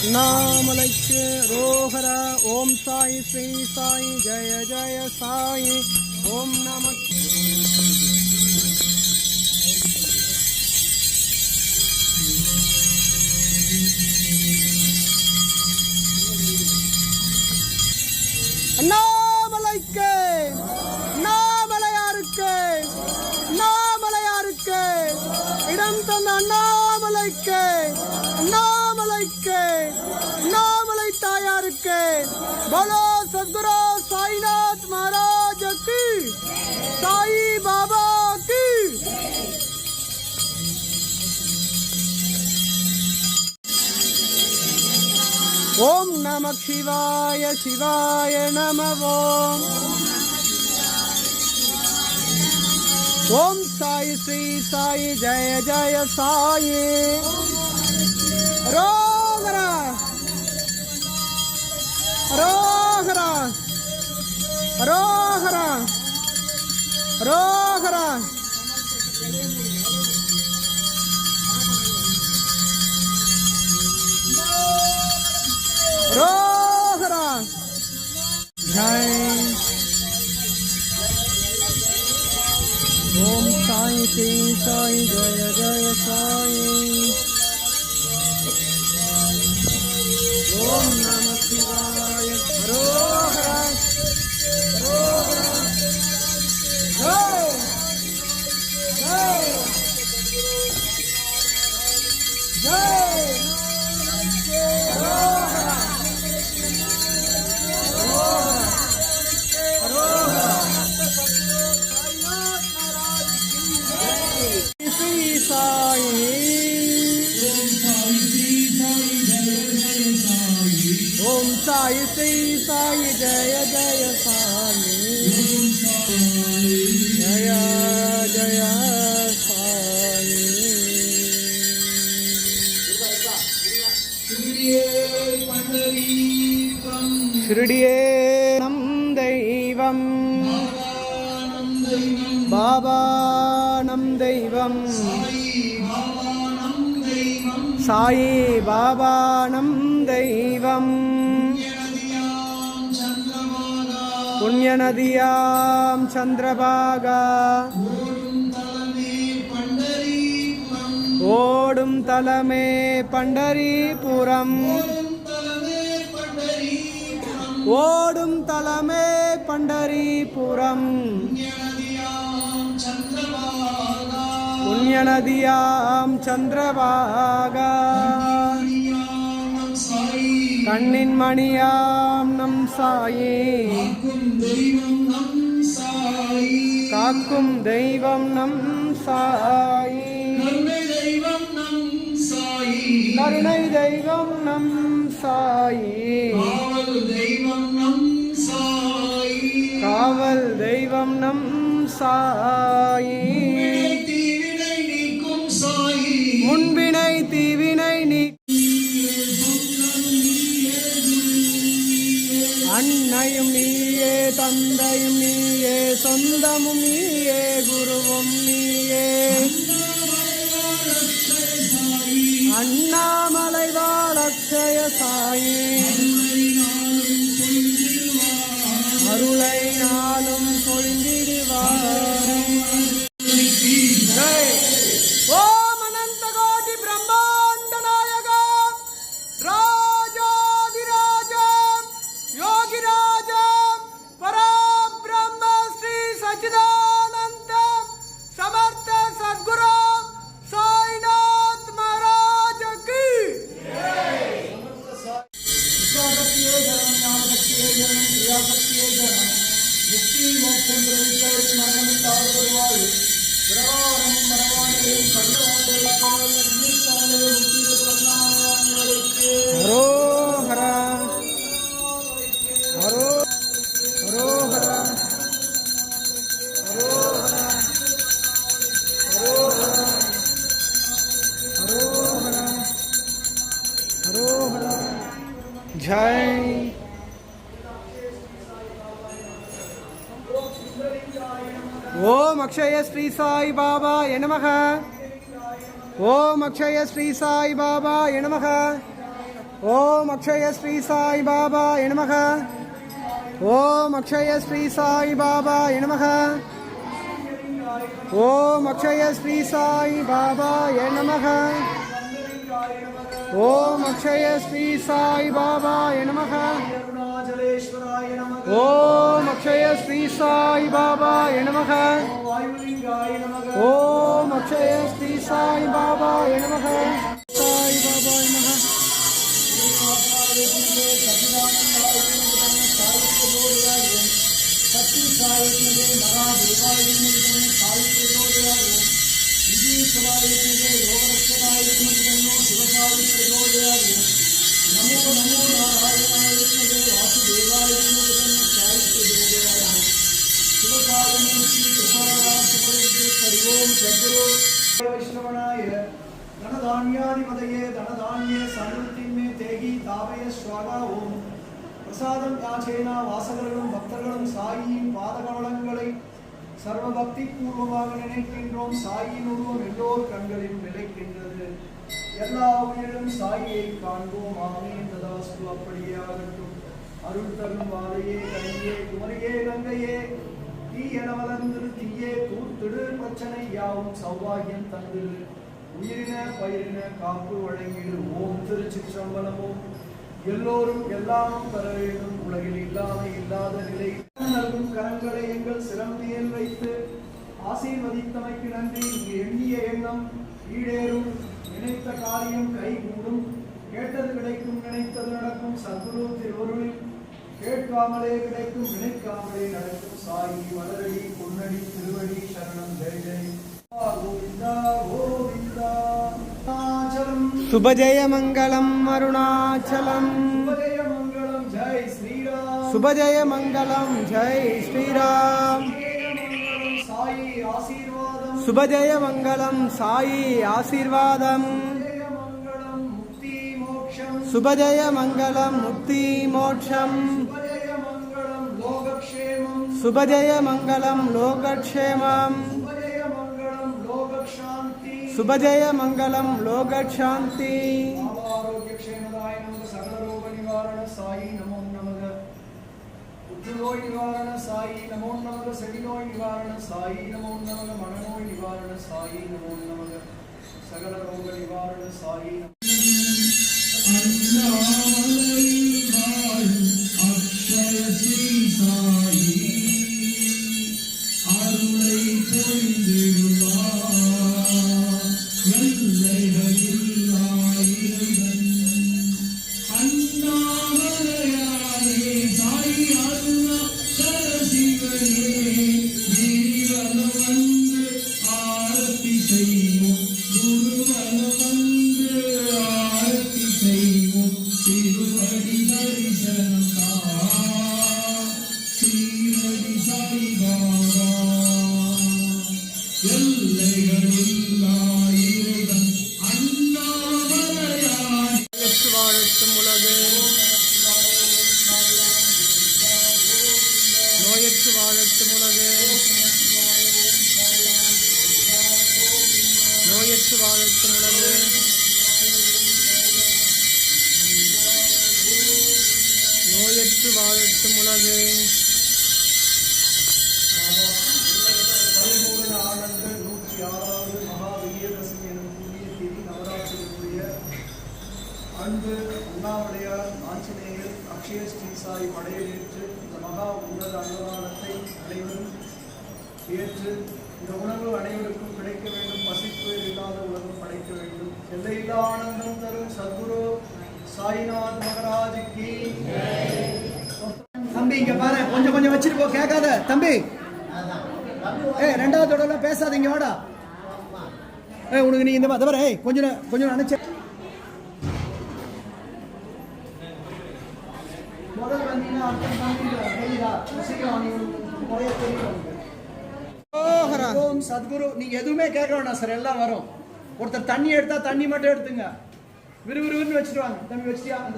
அண்ணாமலைக்கு ரோஹரா. ஓம் சாய் ஸ்ரீ சாய் ஜெய ஜெய சாய். ஓம் நம அண்ணாமலைக்கு, அண்ணாமலையாருக்கு, அண்ணாமலையாருக்கு இடம் தந்த அண்ணாமலைக்கு, அண்ணாமலைக்கு, அண்ணாமலை தாயாருக்கு போலோ சத்குரு சாய்நாத் மகாராஜுக்கு, சாய் பாபாக்கு. ஓம் நம சிவாய, சிவாய நம. ஓம் சாய் ஸ்ரீ சாய் ஜெய ஜெய சாய். ரோஹரா ரோஹரா ரோஹரா ரோஹரா. ரோஹரா ஜெய். ஓம் சாய் ஸ்ரீ சாய் ஜெய ஜெய சாய். ஓம் நம சிவாய. ரோஹரா ரோஹரா ஜெய் ஜெய் ஜெய். ரோஹரா ஓம் சாய் ஸ்ரீ சாய் ஜெய ஜெய சாய். ஜெய ஜெய சாய். ஷிரடியே நம் தெய்வம், பாபா நம் தெய்வம், சாயி பாபா நம் தெய்வம். புண்ணிய நதியாம் சந்திரபாகா ஓடும் தலமே பண்டரிபுரம், ஓடும் தலமே பண்டரிபுரம். புண்ணிய நதியாம் சந்திரபாகா கண்ணின் மணியாம் நம் சாயி, காக்கும் தெய்வம் நம் சாயி, கருணை தெய்வம் நம் சாயி, காவல் தெய்வம் நம் சாயி. முன்வினை தீவினை நீ அன்னையும் நீயே, தந்தையும் நீயே, சொந்தமும் நீயே, குருவும் நீயே. அண்ணாமலை வாழக்ஷய சாயி, அருளை நாளும் பொழிந்திடுவார். ஓம் அனந்த கோடி பிரம்மாண்ட நாயகா, ராஜாதிராஜா, யோகிராஜா, பரபிரம்ம ஸ்ரீ சச்சிதானந்த சமர்த்த சத்குரு சாய்நாத் மகாராஜுக்கு. முக்தி மோட்சம் மரணமில்லாத வருவாள். ஹரோஹரா ஹரோ ஹரோஹரா ஹரோஹரா ஹரோஹரா ஹரோஹரா ஹரோஹரா. ஜெய். ஓம் அக்ஷய ஸ்ரீ சாய் பாபாய நமஹ. ஓம் அக்ஷய ஸ்ரீ சாய் பாபாய நமஹ. ஓம் அக்ஷய ஸ்ரீ சாய் பாபா நமக. ஓம் அக்ஷய ஸ்ரீ சாய் பாபா நமக. ஓம் அக்ஷய ஸ்ரீ சாய் பாபா நமக. ஓம் அக்ஷய ஸ்ரீ சாய் பாபா நமக. ஓம் அக்ஷய ஸ்ரீ சாய் பாபா நமக. ஓம் அக்ஷய ஸ்ரீ சாய் பாபா நமக. சாய் பாபா நமக. वैष्णवनाय धनधान्यादिपदये धनधान्ये समृद्धिं मे तेहि तावय स्वाहा ओम பிரசாதம் யாச்சேனா வாசகர்களும் பக்தர்களும் சாயியின் பாதகமலங்களை சர்வ பக்தி பூர்வமாக நினைக்கின்றோம். சாயின் உருவம் எல்லோர் கண்களில் நிலைக்கின்றது. எல்லா உயிரிலும் சாயியை காண்போம். ஆமீன் ததாஸ்து. அப்படியே ஆகட்டும். அருள் தரும் வாழையே கனியே குமரியே கங்கையே தீயன வளர்ந்து தீயே தூத்திடு பிரச்சனை யாவும் சௌபாகியம் தந்திடு உயிரின பயிரின காப்பு வழங்கிடு. ஓம் திருச்சிற்றம்பலமும். எல்லோரும் எல்லாமும் பெற வேண்டும். உலகில் இல்லாத நிலை நல்கும் கரங்களை எங்கள் சிரமதியில் வைத்து ஆசீர்வதித்தமைக்கு நன்றி. இங்கு எண்ணிய எண்ணம் ஈடேறும். நினைத்த காரியம் கைகூடும். கேட்டது கிடைக்கும். நினைத்தது நடக்கும். சத்குரு திருவருளில் கேட்காமலே கிடைக்கும். நினைக்காமலே நடக்கும். சாயி மலரடி பொன்னடி திருவடி சரணம். ஜெய் ஜெய் கோவிந்தா கோவிந்தா. சுபஜய மங்களம் அருணாச்சலம். சுபஜய மங்களம் ஜெய் ஸ்ரீராம். சுபஜய மங்களம் ஜெய் ஸ்ரீராம். சாயி ஆசீர்வாதம். சுபஜய மங்களம் சாயி ஆசீர்வாதம். சுபஜய மங்களம் முக்தி மோட்சம். சுபஜய மங்களம் லோகக்ஷேமம். சுபஜய மங்களம் லோகசாந்தி. ஆரோக்கியக்ஷேமதாய நமக. சகல ரோக நிவாரண சாயி நமோ நமக. புற்றுநோய் நிவாரண சாயி நமோ நமக. செவிநோய் நிவாரண சாயி நமோ நமக. மனநோய் நிவாரண சாயி நமோ நமக. சகல ரோக நிவாரண சாயி அக்ஷய ஸ்ரீ சாயி அருளை பொழிந்திடுவார். எல்லைகளில்லாயிரம் அண்ணாமலையாரே சாயி அருணா சரசிவனே நீவலம் வந்து ஆரத்தி செய்வோம். குருவலம் வந்து ஆரத்தி செய்வோம். திருவடி தரிசனம் ஸ்ரீரடி சாய் பாபா. எல்லைகளில்லாயிரம் அண்ணாமலையாரே வாழட்டும் உலகு. நோயற்று வாழட்டும் உலகு. நோயற்று வாழட்டும் உலகு. நோயற்று வாழட்டும் உலகு. பரிபூரண ஆனந்த 106வது மகா விஜயதசமி எனும் புண்ணிய திதி நவராத்திரிக்குரிய அன்பு உண்ணாமலையார் ஆஞ்சநேயர் அக்ஷய ஸ்ரீ சாய் படையேற்று இந்த மகா உன்னத அன்னதானத்தை அனைவரும் ஏற்று இந்த உணவு அனைவருக்கும் கிடைக்க வேண்டும். பசிப்பு இல்லாத உலகம் படைக்க வேண்டும். எல்லையில்லா ஆனந்தம் தரும் சத்குரு சாய்நாத் மகராஜுக்கு. தம்பி இங்க பாரு, கொஞ்சம் கொஞ்சம் வச்சிட்டு போ, கேட்காத தம்பி. ரெண்டாவது தடவை பேசாதீங்க, வாடா. உனக்கு நீ இந்த மாதிரி கொஞ்சம் கொஞ்சம் நினைச்ச முதல் வந்தீங்கன்னா அர்த்தம் தெரியுதா? சீக்கிரம் முறைய தெரியும். ஓம் சத்குரு. நீங்க எதுவுமே கேட்க வேண்டாம் சார், எல்லாம் வரும். ஒருத்தர் தண்ணி எடுத்தா தண்ணி மட்டும் எடுத்துங்க. விறுவிறுன்னு வச்சுட்டு வாங்க. தண்ணி வச்சிட்டியா? அந்த